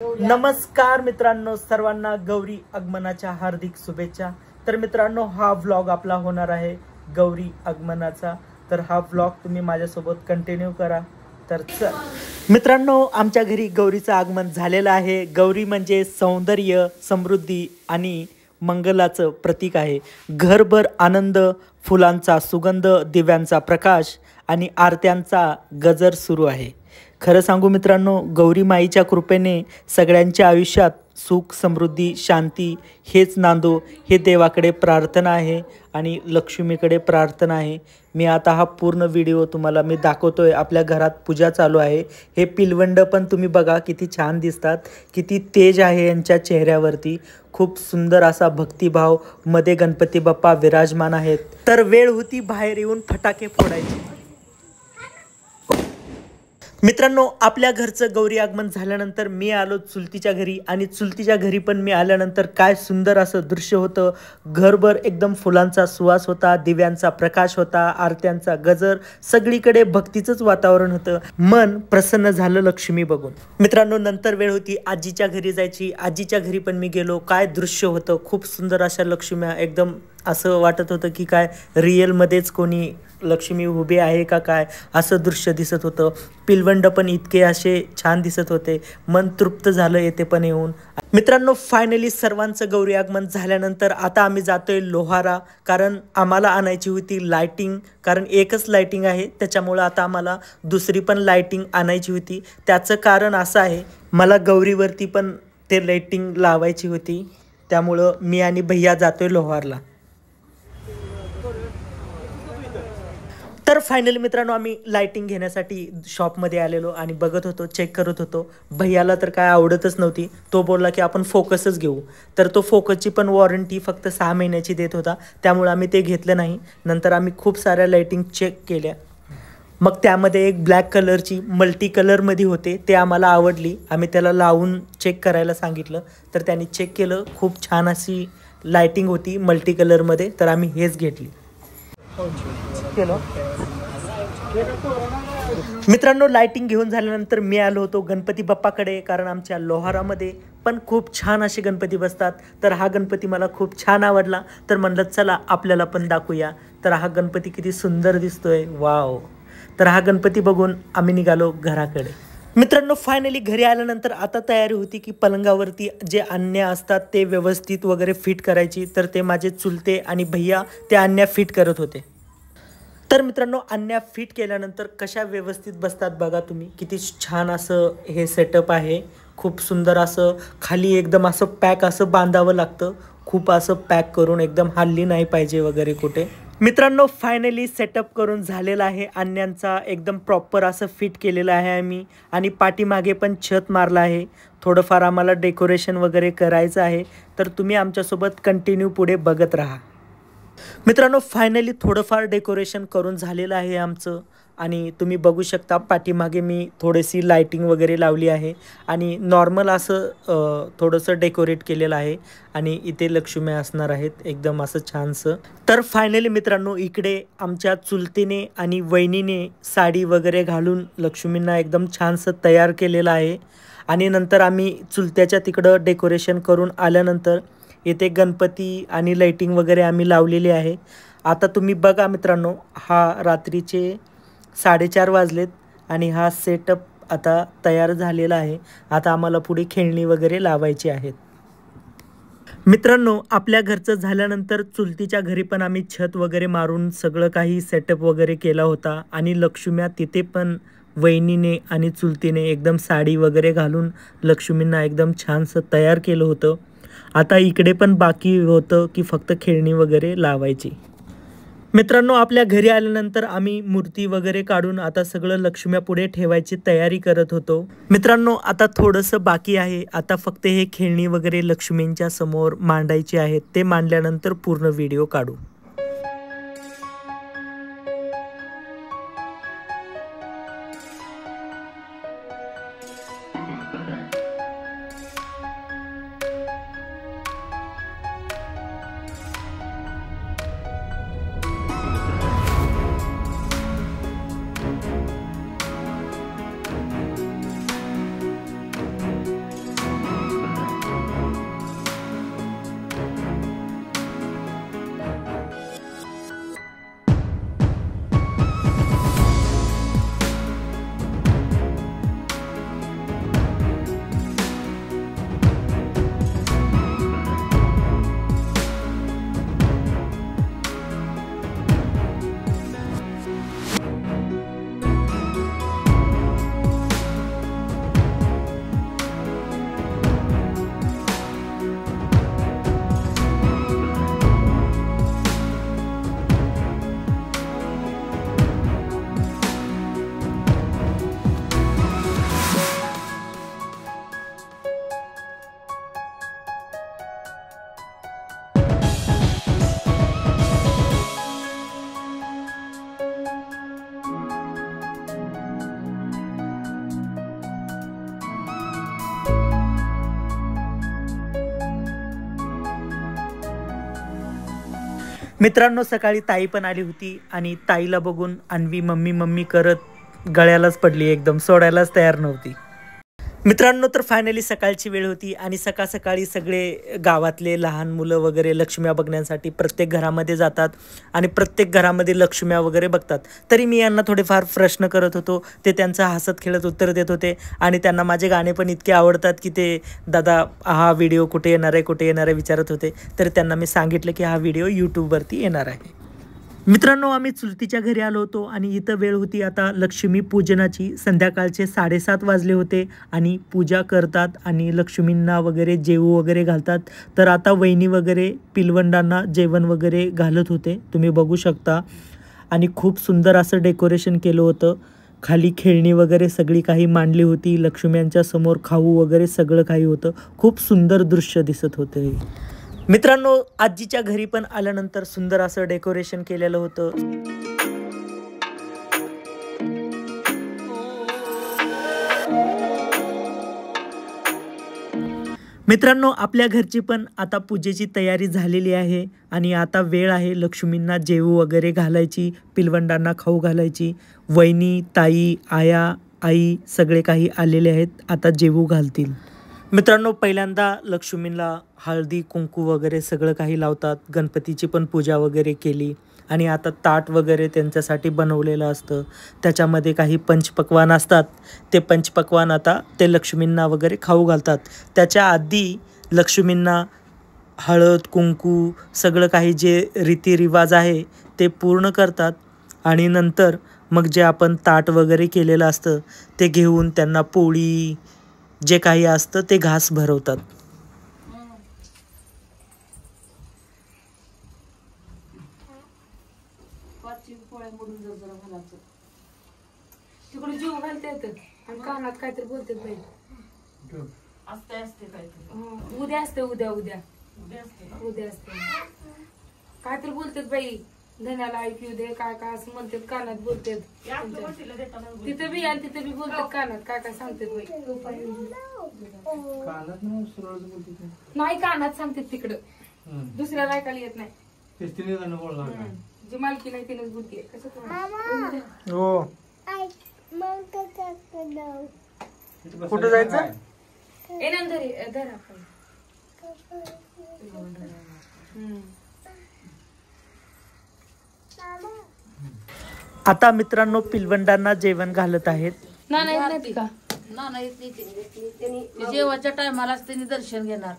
नमस्कार मित्रांनो, सर्वांना गौरी आगमनाच्या हार्दिक शुभेच्छा। तर मित्रांनो, हा व्लॉग आपला होणार आहे गौरी आगमनाचा। तर हा व्लॉग तुम्ही माझ्यासोबत कंटिन्यू करा। तर चल मित्रांनो, आमच्या घरी गौरीचं आगमन झालेलं आहे। गौरी म्हणजे सौंदर्य, समृद्धी आणि मंगलाचं प्रतीक आहे। घरभर आनंद, फुलांचा सुगंध, दिव्यांचा प्रकाश आणि आरत्यांचा गजर सुरू आहे। खरं सांगू मित्रांनो, गौरी माईच्या कृपेने सगळ्यांच्या आयुष्यात सुख, समृद्धी, शांती हेच नांदो, हे देवाकडे प्रार्थना आहे आणि लक्ष्मीकडे प्रार्थना आहे। मी आता हा पूर्ण व्हिडिओ तुम्हाला मी दाखवतोय। आपल्या घरात पूजा चालू आहे। हे पिलवंड पण तुम्ही बघा किती छान दिसतात, किती तेज आहे यांच्या चेहऱ्यावरती। खूप सुंदर असा भक्तिभाव, मध्ये गणपती बाप्पा विराजमान आहेत। तर वेळ होती बाहेर येऊन फटाके फोडायची। मित्रांनो, आपल्या घरचं गौरी आगमन झाल्यानंतर मी आलो चुलतीच्या घरी आणि चुलतीच्या घरी पण मी आल्यानंतर काय सुंदर असं दृश्य होतं। घरभर एकदम फुलांचा सुवास होता, दिव्यांचा प्रकाश होता, आरत्यांचा गजर, सगळीकडे भक्तीचंच वातावरण होतं। मन प्रसन्न झालं लक्ष्मी बघून। मित्रांनो, नंतर वेळ होती आजीच्या घरी जायची। आजीच्या घरी पण मी गेलो। काय दृश्य होतं, खूप सुंदर अशा लक्ष्म्या, एकदम असं वाटत होतं की काय रिअलमध्येच कोणी लक्ष्मी उभी आहे का काय, असं दृश्य दिसत होतं। पिलवंड पण इतके असे छान दिसत होते, मन तृप्त झालं येते पण येऊन। मित्रांनो, फायनली सर्वांचं गौरी आगमन झाल्यानंतर आता आम्ही जातोय लोहारा, कारण आम्हाला आणायची होती लाइटिंग, कारण एकच लाइटिंग आहे, त्याच्यामुळं आता आम्हाला दुसरी पण लाइटिंग आणायची होती। त्याचं कारण असं आहे, मला गौरीवरती पण ते लाइटिंग लावायची होती, त्यामुळं मी आणि भैया जातोय लोहारला। तर फायनली मित्रांनो, आम्ही लाइटिंग घेण्यासाठी शॉपमध्ये आलेलो आणि बघत होतो, चेक करत होतो। भैयाला तर काय आवडतच नव्हती, तो बोलला की आपण फोकसच घेऊ। तर तो फोकसची पण वॉरंटी फक्त 6 महिन्याची देत होता, त्यामुळे आम्ही ते घेतलं नाही। नंतर आम्ही खूप साऱ्या लाइटिंग चेक केल्या, मग त्यामध्ये एक ब्लॅक कलरची मल्टी कलरमध्ये होते, ते आम्हाला आवडली। आम्ही त्याला लावून चेक करायला सांगितलं, तर त्यांनी चेक केलं। खूप छान अशी लाइटिंग होती मल्टी कलरमध्ये, तर आम्ही हेच घेतली। मित्रांनो, लाइटिंग घेऊन झाल्यानंतर मी आलो होतो गणपती बाप्पाकडे, कारण आमच्या लोहारामध्ये पण खूप छान असे गणपती बसतात। तर हा गणपती मला खूप छान आवडला, तर म्हणलं चला आपल्याला पण दाखवूया। तर हा गणपती किती सुंदर दिसतोय, वाव। तर हा गणपती बघून आम्ही निघालो घराकडे। मित्रांनो, फायनली घरी आल्यानंतर आता तयारी होती की पलंगावरती जे अन्य असतात ते व्यवस्थित वगैरे फिट करायची। तर ते माझे चुलते आणि भैया ते अन्य फिट करत होते। तर मित्रांनो, अन्य फिट केल्यानंतर कशा व्यवस्थित बसतात बघा तुम्ही, किती छान असं हे सेटअप आहे। खूप सुंदर असं खाली एकदम असं पॅक असं बांधावं लागतं, खूप असं पॅक करून, एकदम हल्ली नाही पाहिजे वगैरे कुठे। मित्रांनो, फायनली सेटअप करून झालेला आहे अन्यांचा, एकदम प्रॉपर असं फिट केलेलं आहे आम्ही। आणि पाठीमागे पण छत मारलं आहे। थोडंफार आम्हाला डेकोरेशन वगैरे करायचं आहे, तर तुम्ही आमच्यासोबत कंटिन्यू पुढे बघत राहा। मित्रांनो, फायनली थोडंफार डेकोरेशन करून झालेलं आहे आमचं, आणि तुम्ही बघू शकता पाठीमागे मी थोडीशी लाइटिंग वगैरे लावली आहे आणि नॉर्मल असं थोडंसं डेकोरेट केलेलं आहे। आणि इथे लक्ष्मी असणार आहेत एकदम असं छानसं। तर फायनली मित्रांनो, इकडे आमच्या चुलतीने आणि वहिनीने साडी वगैरे घालून लक्ष्मींना एकदम छानसं तयार केलेलं आहे। आणि नंतर आम्ही चुलत्याच्या तिकडं डेकोरेशन करून आल्यानंतर इथे गणपती आणि लाइटिंग वगैरे आम्ही लावलेली आहे। आता तुम्ही बघा मित्रांनो, हा रात्रीचे 4:30 वाजलेत आणि हा सेटअप आता तयार झालेला आहे। आता आम्हाला पुढे खेळणी वगैरे लावायची आहेत। मित्रांनो, आपल्या घरचं झाल्यानंतर चुलतीच्या घरी पण आम्ही छत वगैरे मारून सगळं काही सेटअप वगैरे केला होता। आणि लक्ष्म्या तिथे पण वहिनीने आणि चुलतीने एकदम साडी वगैरे घालून लक्ष्मींना एकदम छानसं तयार केलं होतं। आता इकडे पण बाकी होतं की फक्त खेळणी वगैरे लावायची। मित्रांनो, आपल्या घरी आल्यानंतर आम्ही मूर्ती वगैरे काढून आता सगळं लक्ष्म्या पुढे ठेवायची तयारी करत होतो। मित्रांनो, आता थोडंसं बाकी आहे, आता फक्त हे खेळणी वगैरे लक्ष्मींच्या समोर मांडायची आहेत, ते मांडल्यानंतर पूर्ण व्हिडिओ काढू। मित्रांनो, सकाळी ताई पण आली होती आणि ताईला बघून अन्वी मम्मी मम्मी करत गळ्यालाच पडली, एकदम सोडायलाच तयार नव्हती. मित्रांनो, तर फायनली सकाळची वेळ होती आणि सकाळ सकाळी सगळे गावातले लहान मुलं वगैरे लक्ष्म्या बघण्यासाठी प्रत्येक घरामध्ये जातात आणि प्रत्येक घरामध्ये लक्ष्म्या वगैरे बघतात. तरी मी यांना थोडेफार प्रश्न करत होतो, ते त्यांचं हसत खेळत उत्तर देत होते आणि त्यांना माझे गाणे पण इतके आवडतात की ते दादा हा व्हिडिओ कुठे येणार आहे विचारत होते. तर त्यांना मी सांगितलं की हा व्हिडिओ यूट्यूबवरती येणार आहे. मित्रांनो, आम्ही चुलतीच्या घरी आलो होतो आणि इथं वेळ होती आता लक्ष्मी पूजनाची. संध्याकाळचे 7:30 वाजले होते आणि पूजा करतात आणि लक्ष्मींना वगैरे जेवू वगैरे घालतात. तर आता वहिनी वगैरे पिलवंडांना जेवण वगैरे घालत होते, तुम्ही बघू शकता. आणि खूप सुंदर असं डेकोरेशन केलं होतं. खाली खेळणी वगैरे सगळी काही मांडली होती. लक्ष्म्यांच्या समोर खाऊ वगैरे सगळं काही होतं. खूप सुंदर दृश्य दिसत होते. मित्रांनो, आजीच्या घरी पण आल्यानंतर सुंदर असं डेकोरेशन केलेलं होतं. मित्रांनो, आपल्या घरची पण आता पूजेची तयारी झालेली आहे आणि आता वेळ आहे लक्ष्मींना जेवू वगैरे घालायची, पिलवंडांना खाऊ घालायची. वहिनी, ताई, आया, आई सगळे काही आलेले आहेत, आता जेवू घालतील. मित्रांनो, पहिल्यांदा लक्ष्मींना हळदी कुंकू वगैरे सगळं काही लावतात. गणपतीची पण पूजा वगैरे केली आणि आता ताट वगैरे त्यांच्यासाठी बनवलेलं असतं. त्याच्यामध्ये काही पंचपक्वान असतात. ते पंचपक्वान आता ते लक्ष्मींना वगैरे खाऊ घालतात. त्याच्या आधी लक्ष्मींना हळद कुंकू सगळं काही जे रीतिरिवाज आहे ते पूर्ण करतात आणि नंतर मग जे आपण ताट वगैरे केलेलं असतं ते घेऊन त्यांना पोळी जे काही असतं ते घास भरवतात. तिकडे जीव घालता येतं आणि कानात काहीतरी बोलतात बाई. उद्या असते उद्या काहीतरी बोलतात बाई. धन्याला ऐकू दे काय काय असं म्हणतात, कानात बोलतात. तिथे बी आणि तिथे बी बोलतात कानात काय काय सांगतात बाई. नाही कानात सांगतात तिकडं, दुसऱ्याला ऐकायला येत नाही. जी मालकी नाही तिनेच बोलते. कसं कुठं जायचं? आता मित्रांनो, पिलवंडांना जेवण घालत आहेत. जेवाच्या टायमालाच त्यांनी दर्शन घेणार.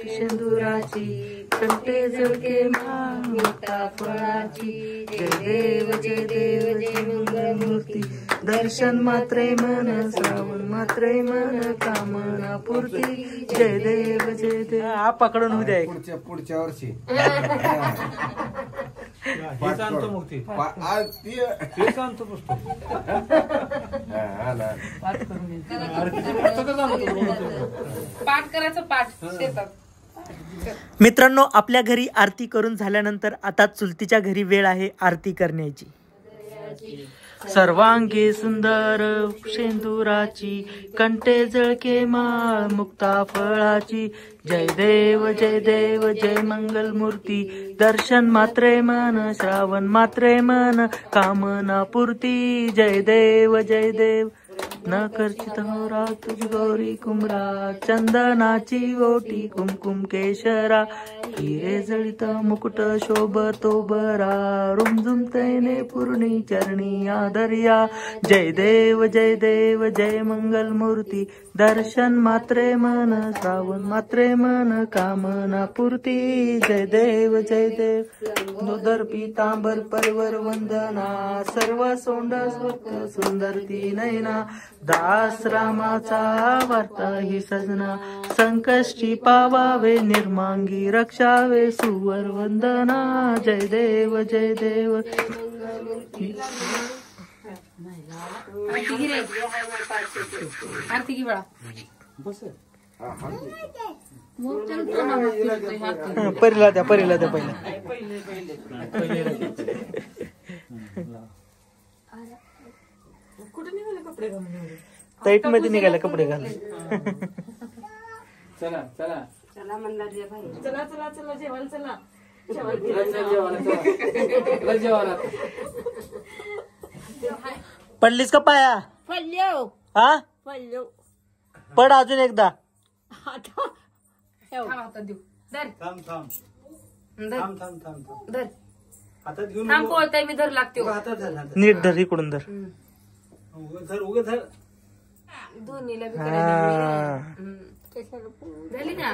शेंदुराची कंटे झळके मोठा फळाची, जय देव जय मंगलमूर्ती. दर्शन मात्रे मन, श्रावण मात्रे मन, कामना पूर्ती. जय देव हा पकडून होऊ द्या. पुढच्या वर्षी पाठ करायचं पाठ शेतात. मित्रांनो, आपल्या घरी आरती करून झाल्यानंतर आता चुलतीच्या घरी वेळ आहे आरती करण्याची. सर्वांगी सुंदर शेंदुराची, कंटे जळके माळ मुक्ता फळाची. जय देव जय मंगलमूर्ती. दर्शन मात्रे मन, श्रावण मात्रे मन, कामना पूर्ती. जय देव न कर्चित होरा तुझी गौरी कुमरा. चंदनाची ओटी कुमकुम केशरा, हिरे जळित मुकुट शोभतो बरा. रुमझुम तैने पूर्णी चरणी आदर्या. जय देव जय मंगलमूर्ती. दर्शन मात्रे मन, श्रावण मात्रे मन, कामना पूर्ती. जय देव नोदर पीतांबर परिवर वंदना. सर्व सोंड स्वत सुंदर ती नयना. दास रामाचा वार्ता ही सजना. संकष्टी पावावे निर्मांगी रक्षावे सुवर वंदना. जय देव आरती की बळा परिला द्या पहिला. कुठे निघाले कपडे घालून? टाईट मध्ये निघाले कपडे घाल. चला चला चला म्हणला जे भाई. चला चला चला जेवायला चला. पडलीस का पाया? पडलो हा पडलो पड अजून एकदा. थांब हातात देऊ. धर थांब थांब धर थांब थांब थांब थांब धर. हातात घेऊन थांब पोळताय मी धर लागते. हातात धर हातात. नीट धर इकडून धर. उगं धर उगं धर. दोन्हीला बी हा. करायला झाली ना.